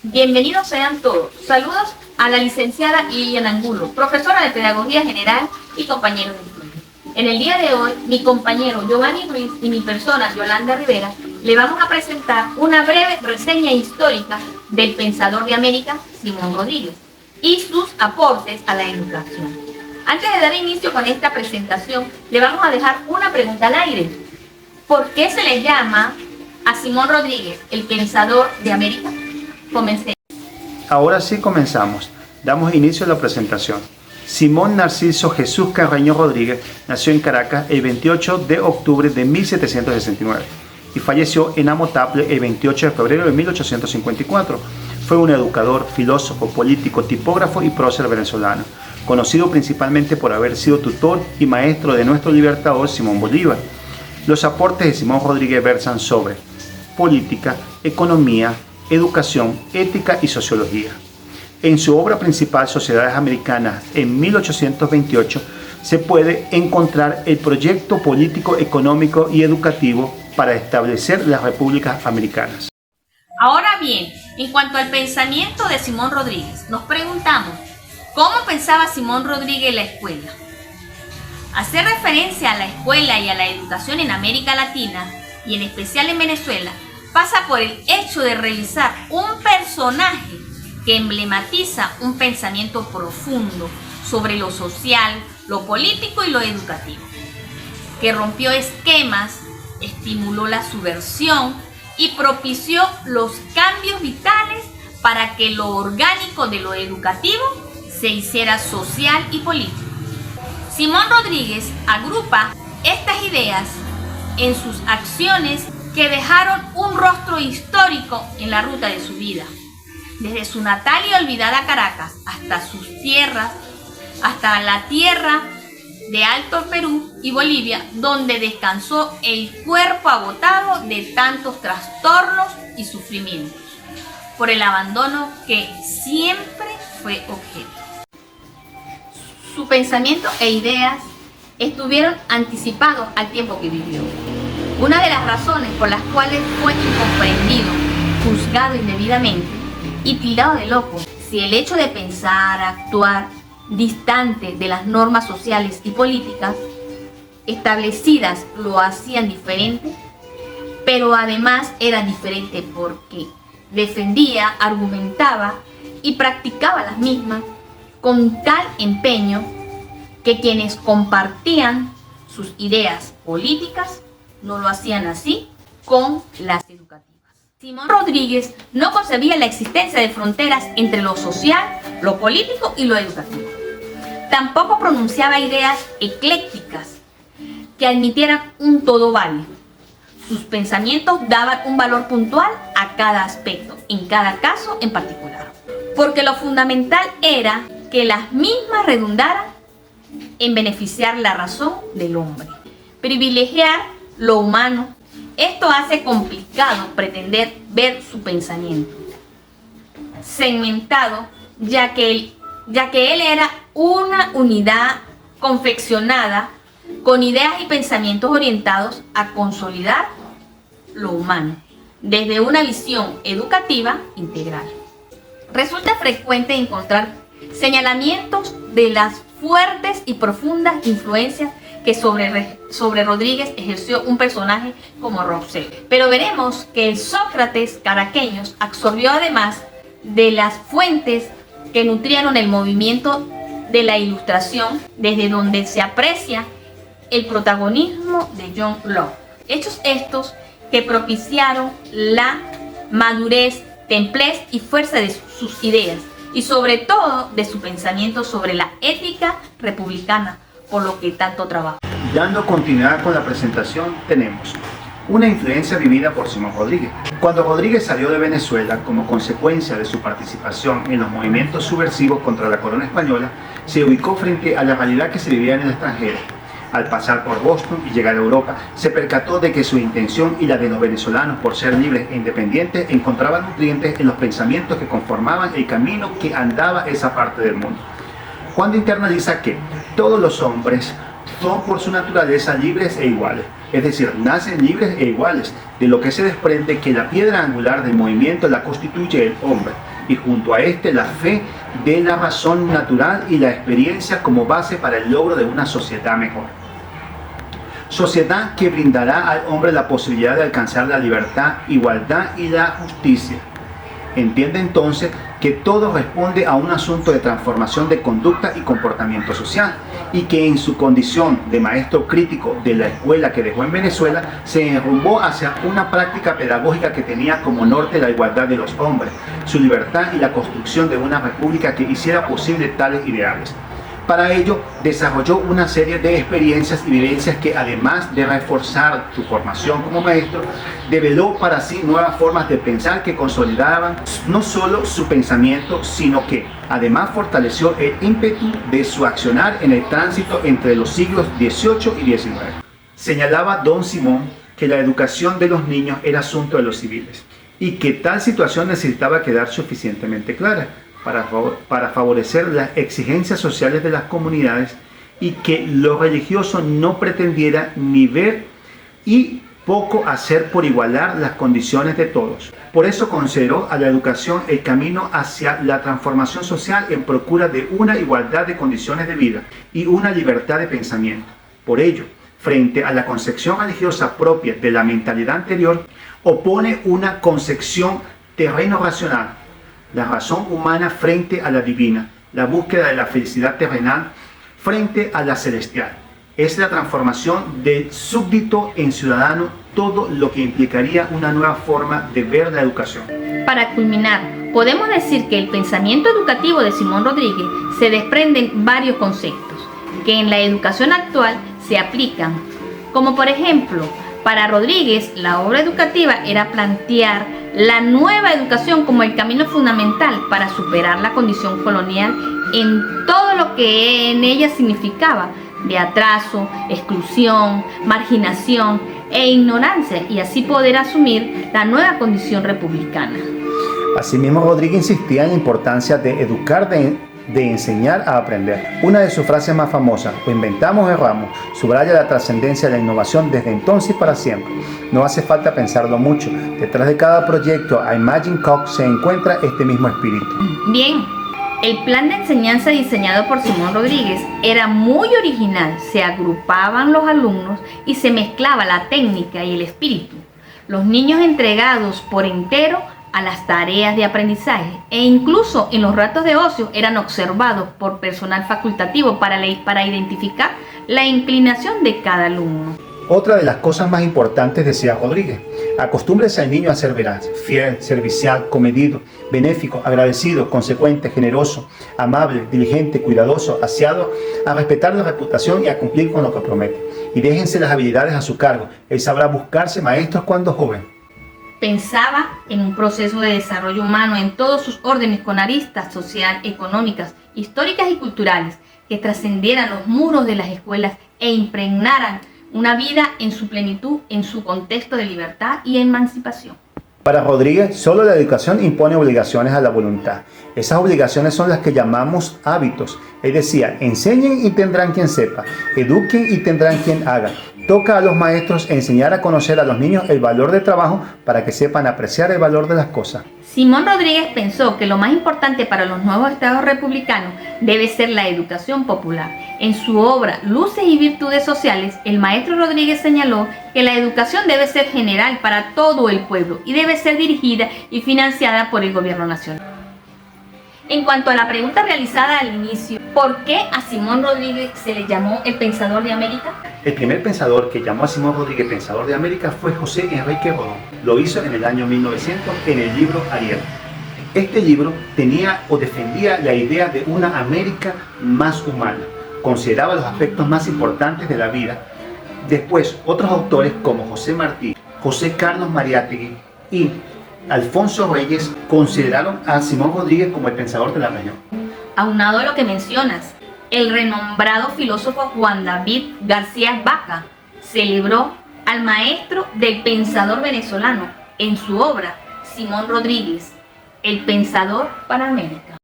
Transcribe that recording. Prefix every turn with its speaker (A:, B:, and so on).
A: Bienvenidos sean todos. Saludos a la licenciada Lilian Angulo, profesora de Pedagogía General y compañeros de estudio. En el día de hoy, mi compañero Giovanni Ruiz y mi persona Yolanda Rivera le vamos a presentar una breve reseña histórica del pensador de América, Simón Rodríguez, y sus aportes a la educación. Antes de dar inicio con esta presentación, le vamos a dejar una pregunta al aire. ¿Por qué se le llama a Simón Rodríguez el pensador de América? Comencemos.
B: Ahora sí comenzamos. Damos inicio a la presentación. Simón Narciso Jesús Carreño Rodríguez nació en Caracas el 28 de octubre de 1769 y falleció en Amotaple el 28 de febrero de 1854. Fue un educador, filósofo, político, tipógrafo y prócer venezolano, conocido principalmente por haber sido tutor y maestro de nuestro libertador Simón Bolívar. Los aportes de Simón Rodríguez versan sobre política, economía, educación, ética y sociología. En su obra principal, Sociedades Americanas, en 1828, se puede encontrar el proyecto político, económico y educativo para establecer las repúblicas americanas.
A: Ahora bien, en cuanto al pensamiento de Simón Rodríguez, nos preguntamos, ¿cómo pensaba Simón Rodríguez la escuela? Hacer referencia a la escuela y a la educación en América Latina, y en especial en Venezuela, pasa por el hecho de realizar un personaje que emblematiza un pensamiento profundo sobre lo social, lo político y lo educativo, que rompió esquemas, estimuló la subversión y propició los cambios vitales para que lo orgánico de lo educativo se hiciera social y político. Simón Rodríguez agrupa estas ideas en sus acciones que dejaron un rostro histórico en la ruta de su vida, desde su natal y olvidada Caracas hasta sus tierras, hasta la tierra de Alto Perú y Bolivia, donde descansó el cuerpo agotado de tantos trastornos y sufrimientos, por el abandono que siempre fue objeto. Su pensamiento e ideas estuvieron anticipados al tiempo que vivió. Una de las razones por las cuales fue incomprendido, juzgado indebidamente y tildado de loco, si el hecho de pensar, actuar distante de las normas sociales y políticas establecidas lo hacían diferente, pero además era diferente porque defendía, argumentaba y practicaba las mismas con tal empeño que quienes compartían sus ideas políticas no lo hacían así con las educativas. Simón Rodríguez no concebía la existencia de fronteras entre lo social, lo político y lo educativo. Tampoco pronunciaba ideas eclécticas que admitieran un todo válido. Sus pensamientos daban un valor puntual a cada aspecto, en cada caso en particular, porque lo fundamental era que las mismas redundaran en beneficiar la razón del hombre. Privilegiar lo humano, esto hace complicado pretender ver su pensamiento segmentado, ya que él era una unidad confeccionada con ideas y pensamientos orientados a consolidar lo humano desde una visión educativa integral. Resulta frecuente encontrar señalamientos de las fuertes y profundas influencias que sobre Rodríguez ejerció un personaje como Rousseau. Pero veremos que el Sócrates caraqueño absorbió además de las fuentes que nutrieron el movimiento de la Ilustración, desde donde se aprecia el protagonismo de John Locke. Hechos estos que propiciaron la madurez, templez y fuerza de sus ideas, y sobre todo de su pensamiento sobre la ética republicana, por lo que tanto trabajo.
B: Dando continuidad con la presentación, tenemos una influencia vivida por Simón Rodríguez. Cuando Rodríguez salió de Venezuela como consecuencia de su participación en los movimientos subversivos contra la corona española, se ubicó frente a la realidad que se vivía en el extranjero. Al pasar por Boston y llegar a Europa, se percató de que su intención y la de los venezolanos por ser libres e independientes encontraban nutrientes en los pensamientos que conformaban el camino que andaba esa parte del mundo. Cuando internaliza que todos los hombres son por su naturaleza libres e iguales, es decir, nacen libres e iguales, de lo que se desprende que la piedra angular del movimiento la constituye el hombre, y junto a este la fe de la razón natural y la experiencia como base para el logro de una sociedad mejor. Sociedad que brindará al hombre la posibilidad de alcanzar la libertad, igualdad y la justicia. Entiende entonces que todo responde a un asunto de transformación de conducta y comportamiento social, y que en su condición de maestro crítico de la escuela que dejó en Venezuela, se enrumbó hacia una práctica pedagógica que tenía como norte la igualdad de los hombres, su libertad y la construcción de una república que hiciera posible tales ideales. Para ello, desarrolló una serie de experiencias y vivencias que, además de reforzar su formación como maestro, develó para sí nuevas formas de pensar que consolidaban no solo su pensamiento, sino que, además, fortaleció el ímpetu de su accionar en el tránsito entre los siglos XVIII y XIX. Señalaba don Simón que la educación de los niños era asunto de los civiles y que tal situación necesitaba quedar suficientemente clara para favorecer las exigencias sociales de las comunidades, y que lo religioso no pretendiera ni ver y poco hacer por igualar las condiciones de todos. Por eso consideró a la educación el camino hacia la transformación social en procura de una igualdad de condiciones de vida y una libertad de pensamiento. Por ello, frente a la concepción religiosa propia de la mentalidad anterior, opone una concepción terreno-racional, la razón humana frente a la divina, la búsqueda de la felicidad terrenal frente a la celestial. Es la transformación del súbdito en ciudadano, todo lo que implicaría una nueva forma de ver la educación.
A: Para culminar, podemos decir que el pensamiento educativo de Simón Rodríguez se desprenden varios conceptos que en la educación actual se aplican, como por ejemplo, para Rodríguez la obra educativa era plantear la nueva educación como el camino fundamental para superar la condición colonial en todo lo que en ella significaba de atraso, exclusión, marginación e ignorancia, y así poder asumir la nueva condición republicana.
B: Asimismo, Rodríguez insistía en la importancia de educar, de enseñar a aprender. Una de sus frases más famosas, o inventamos o erramos, subraya la trascendencia de la innovación desde entonces y para siempre. No hace falta pensarlo mucho. Detrás de cada proyecto a Imagine Cox se encuentra este mismo espíritu.
A: Bien, el plan de enseñanza diseñado por Simón Rodríguez era muy original. Se agrupaban los alumnos y se mezclaba la técnica y el espíritu. Los niños entregados por entero a las tareas de aprendizaje, e incluso en los ratos de ocio eran observados por personal facultativo para identificar la inclinación de cada alumno.
B: Otra de las cosas más importantes, decía Rodríguez, acostúmbrese al niño a ser veraz, fiel, servicial, comedido, benéfico, agradecido, consecuente, generoso, amable, diligente, cuidadoso, aseado, a respetar la reputación y a cumplir con lo que promete. Y déjense las habilidades a su cargo. Él sabrá buscarse maestros cuando joven.
A: Pensaba en un proceso de desarrollo humano en todos sus órdenes, con aristas social, económicas, históricas y culturales, que trascendieran los muros de las escuelas e impregnaran una vida en su plenitud, en su contexto de libertad y emancipación.
B: Para Rodríguez, solo la educación impone obligaciones a la voluntad. Esas obligaciones son las que llamamos hábitos. Él decía, enseñen y tendrán quien sepa, eduquen y tendrán quien haga. Toca a los maestros enseñar a conocer a los niños el valor del trabajo para que sepan apreciar el valor de las cosas.
A: Simón Rodríguez pensó que lo más importante para los nuevos estados republicanos debe ser la educación popular. En su obra Luces y Virtudes Sociales, el maestro Rodríguez señaló que la educación debe ser general para todo el pueblo y debe ser dirigida y financiada por el gobierno nacional. En cuanto a la pregunta realizada al inicio, ¿por qué a Simón Rodríguez se le llamó el Pensador de América?
B: El primer pensador que llamó a Simón Rodríguez Pensador de América fue José Enrique Rodón. Lo hizo en el año 1900 en el libro Ariel. Este libro tenía o defendía la idea de una América más humana. Consideraba los aspectos más importantes de la vida. Después, otros autores como José Martí, José Carlos Mariátegui y Alfonso Reyes consideraron a Simón Rodríguez como el pensador de la región.
A: Aunado a lo que mencionas, el renombrado filósofo Juan David García Vaca celebró al maestro del pensador venezolano en su obra Simón Rodríguez, el pensador para América.